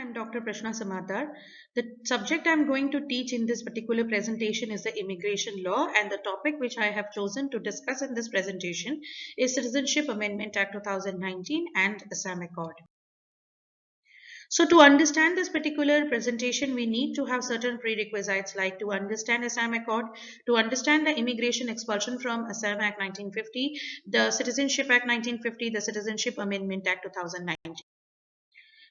I'm Dr. Prashna Samatar. The subject I'm going to teach in this particular presentation is the immigration law, and the topic which I have chosen to discuss in this presentation is Citizenship Amendment Act 2019 and Assam Accord. So to understand this particular presentation, we need to have certain prerequisites like to understand Assam Accord, to understand the Immigration Expulsion from Assam Act 1950, the Citizenship Act 1950, the Citizenship Amendment Act 2019.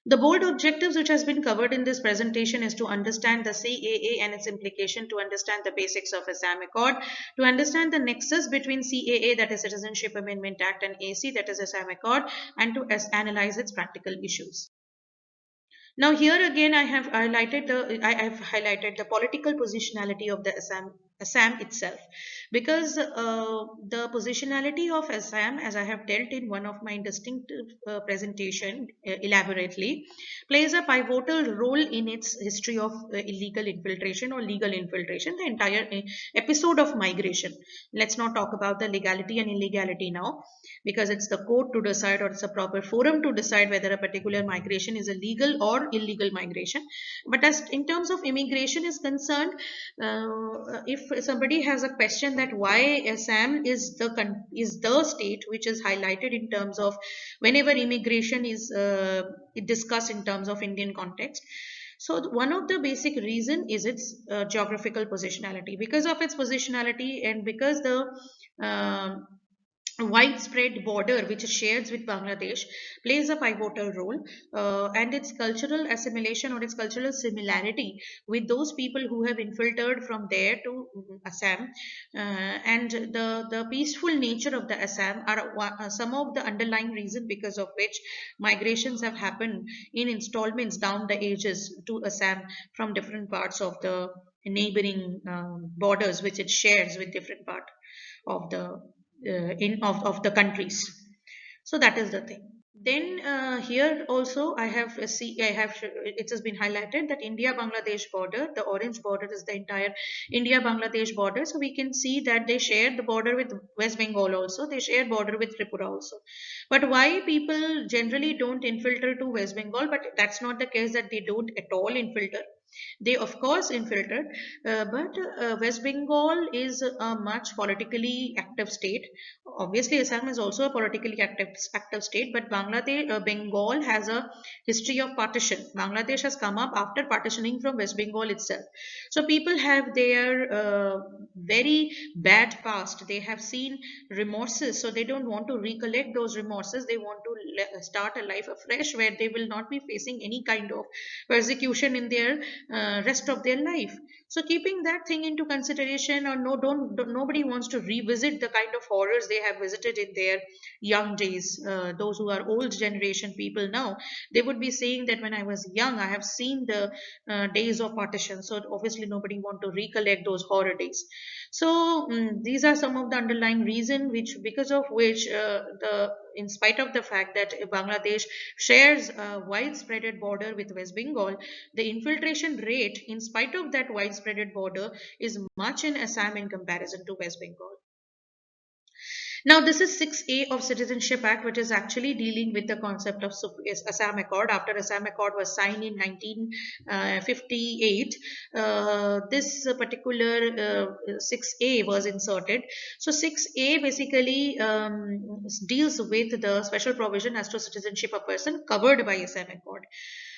The bold objectives which has been covered in this presentation is to understand the CAA and its implication, to understand the basics of Assam Accord, to understand the nexus between CAA, that is Citizenship Amendment Act, and AC, that is Assam Accord, and to analyze its practical issues. Now here again I have highlighted the political positionality of the Assam itself, because the positionality of Assam, as I have dealt in one of my distinctive presentation elaborately, plays a pivotal role in its history of illegal infiltration or legal infiltration, the entire episode of migration. Let's not talk about the legality and illegality now, because it's the court to decide, or it's a proper forum to decide whether a particular migration is a legal or illegal migration. But as in terms of immigration is concerned, if somebody has a question that why Assam is the state which is highlighted in terms of whenever immigration is discussed in terms of Indian context. So one of the basic reason is its geographical positionality. Because of its positionality and because the widespread border which it shares with Bangladesh plays a pivotal role, and its cultural assimilation or its cultural similarity with those people who have infiltrated from there to Assam, and the peaceful nature of the Assam are some of the underlying reason because of which migrations have happened in installments down the ages to Assam from different parts of the neighboring borders which it shares with different part of the of the countries. So that is the thing. Then here also I have it has been highlighted that India Bangladesh border, the orange border is the entire India Bangladesh border. So we can see that they share the border with West Bengal also, they share border with Tripura also. But why people generally don't infiltrate to West Bengal? But that's not the case that they don't at all infiltrate. They of course infiltrate, but West Bengal is a much politically active state. Obviously, Assam is also a politically active state, but Bangladesh, Bengal has a history of partition. Bangladesh has come up after partitioning from West Bengal itself. So people have their very bad past. They have seen remorses, so they don't want to recollect those remorses. They want to start a life afresh where they will not be facing any kind of persecution in their rest of their life. So keeping that thing into consideration, or no, don't nobody wants to revisit the kind of horrors they have visited in their young days. Those who are old generation people now, they would be saying that when I was young, I have seen the days of partition. So obviously nobody want to recollect those horror days. So these are some of the underlying reason which, because of which, the in spite of the fact that Bangladesh shares a widespread border with West Bengal, the infiltration rate, in spite of that widespread border, is much in Assam in comparison to West Bengal. Now, this is 6A of Citizenship Act, which is actually dealing with the concept of Assam Accord. After Assam Accord was signed in 1958, this particular 6A was inserted. So 6A basically deals with the special provision as to citizenship of person covered by Assam Accord.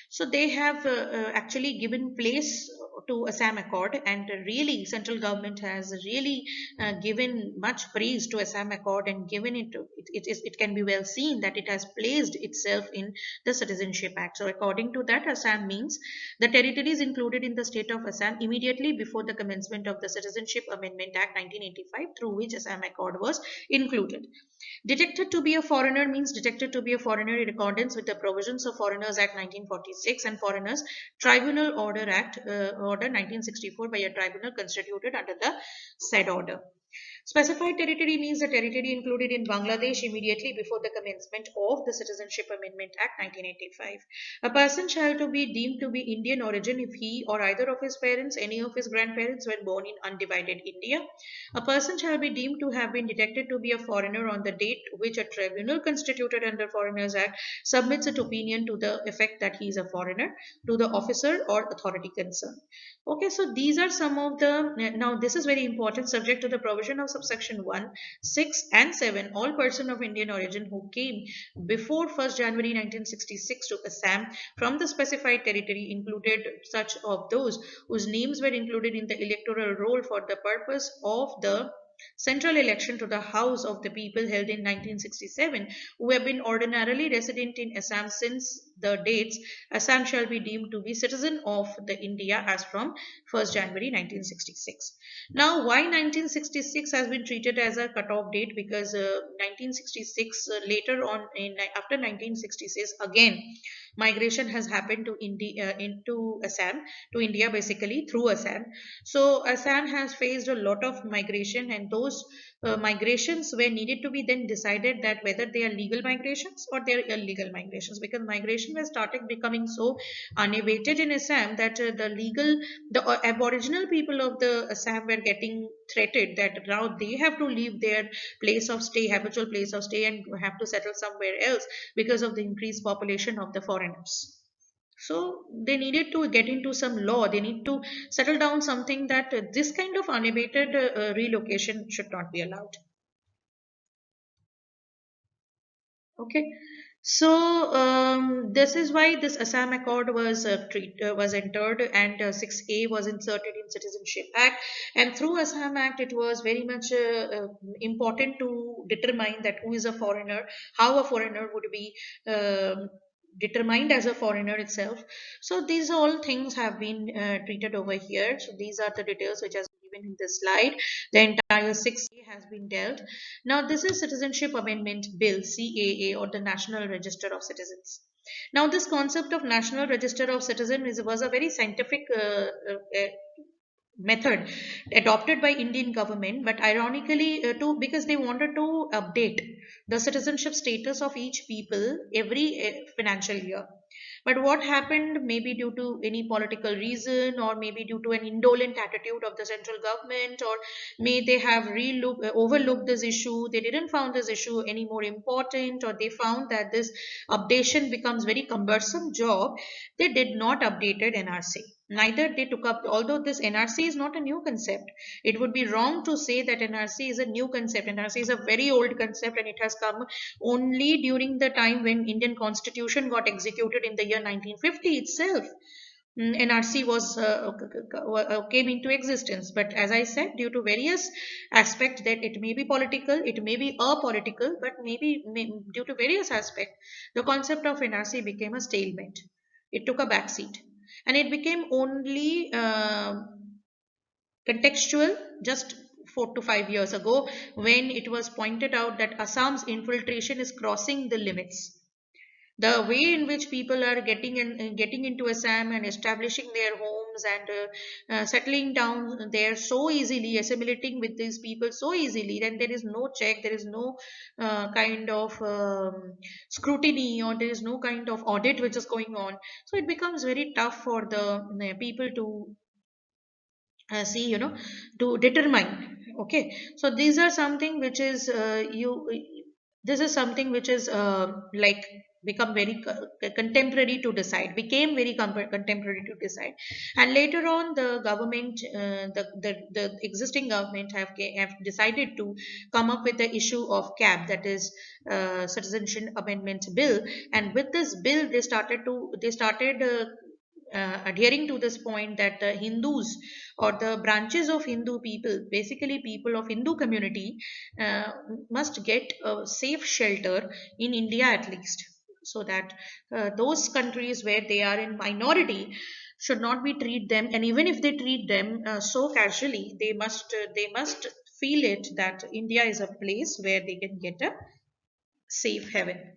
So they have actually given place to Assam Accord, and really central government has really given much praise to Assam Accord, and given it can be well seen that it has placed itself in the Citizenship Act. So according to that, Assam means the territories included in the state of Assam immediately before the commencement of the Citizenship Amendment Act 1985, through which Assam Accord was included. Detected to be a foreigner means detected to be a foreigner in accordance with the provisions of Foreigners Act 1946 and Foreigners Tribunal Order Act Order 1964 by a tribunal constituted under the said order. Specified territory means the territory included in Bangladesh immediately before the commencement of the Citizenship Amendment Act 1985. A person shall to be deemed to be Indian origin if he or either of his parents, any of his grandparents were born in undivided India. A person shall be deemed to have been detected to be a foreigner on the date which a tribunal constituted under Foreigners Act submits its opinion to the effect that he is a foreigner to the officer or authority concerned. Okay, so these are some of the, now this is very important, subject to the provision of subsection 1, 6 and 7, all person of Indian origin who came before 1st January 1966 to Assam from the specified territory included such of those whose names were included in the electoral roll for the purpose of the central election to the House of the People held in 1967, who have been ordinarily resident in Assam since the dates, Assam shall be deemed to be citizen of the India as from 1st January 1966. Now, why 1966 has been treated as a cutoff date? Because 1966 later on in after 1966 again migration has happened to India into Assam to India basically through Assam. So Assam has faced a lot of migration, and those migrations were needed to be then decided that whether they are legal migrations or they are illegal migrations, because migration was started becoming so unabated in Assam that the aboriginal people of the Assam were getting threatened that now they have to leave their place of stay, habitual place of stay, and have to settle somewhere else because of the increased population of the foreigners. So they needed to get into some law. They need to settle down something that this kind of unabated relocation should not be allowed. Okay. So this is why this Assam Accord was entered, and 6A was inserted in Citizenship Act. And through Assam Act, it was very much important to determine that who is a foreigner, how a foreigner would be determined as a foreigner itself. So these all things have been treated over here. So these are the details which has been given in this slide. The entire 6A has been dealt. Now, this is Citizenship Amendment Bill CAA, or the National Register of Citizens. Now, this concept of National Register of Citizens was a very scientific method adopted by Indian government, but ironically, to because they wanted to update the citizenship status of each people every financial year. But what happened, maybe due to any political reason, or maybe due to an indolent attitude of the central government, or may they have overlooked this issue, they didn't found this issue any more important, or they found that this updation becomes very cumbersome job, they did not updated NRC. Neither they took up, although this NRC is not a new concept. It would be wrong to say that NRC is a new concept. NRC is a very old concept, and it has come only during the time when Indian Constitution got executed in the year 1950 itself. NRC was came into existence, but as I said, due to various aspects, that it may be political, it may be apolitical, but due to various aspects, the concept of NRC became a stalemate. It took a backseat, and it became only contextual just 4 to 5 years ago, when it was pointed out that Assam's infiltration is crossing the limits. The way in which people are getting into Assam and establishing their homes and settling down there so easily, assimilating with these people so easily, then there is no check, there is no kind of scrutiny, or there is no kind of audit which is going on. So it becomes very tough for the people to see, to determine. Okay, so these are something which is you this is something which is like become very contemporary to decide, became very contemporary to decide. And later on the government, the existing government have decided to come up with the issue of CAB, that is Citizenship Amendment Bill. And with this bill, they started adhering to this point that the Hindus, or the branches of Hindu people, basically people of Hindu community, uh, must get a safe shelter in India at least, so that those countries where they are in minority should not be treat them, and even if they treat them so casually, they must feel it that India is a place where they can get a safe haven.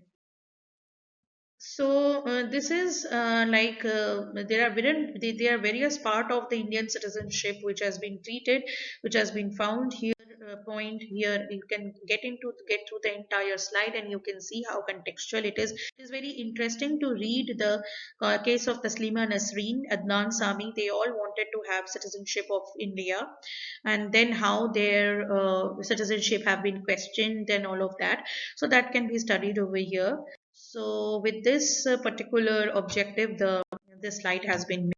So this is there are various part of the Indian citizenship which has been treated, which has been found here point here. You can get through the entire slide, and you can see how contextual it is. It is very interesting to read the case of Taslima Nasreen, Adnan Sami. They all wanted to have citizenship of India, and then how their citizenship have been questioned and all of that. So that can be studied over here. So with this particular objective, the this slide has been.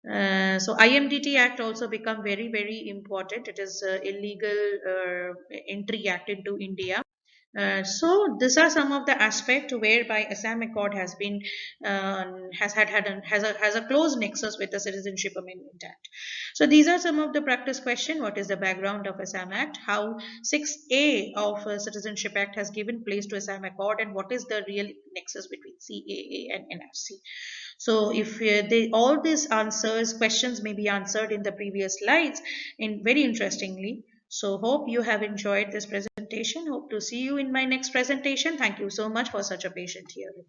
So IMDT Act also become very, very important. It is illegal entry act into India. So these are some of the aspects whereby Assam Accord has been has a close nexus with the Citizenship Amendment Act. So these are some of the practice question. What is the background of Assam Act? How 6A of Citizenship Act has given place to Assam Accord, and what is the real nexus between CAA and NRC? So if all these answers questions may be answered in the previous slides in very interestingly. So hope you have enjoyed this presentation. Hope to see you in my next presentation. Thank you so much for such a patient hearing.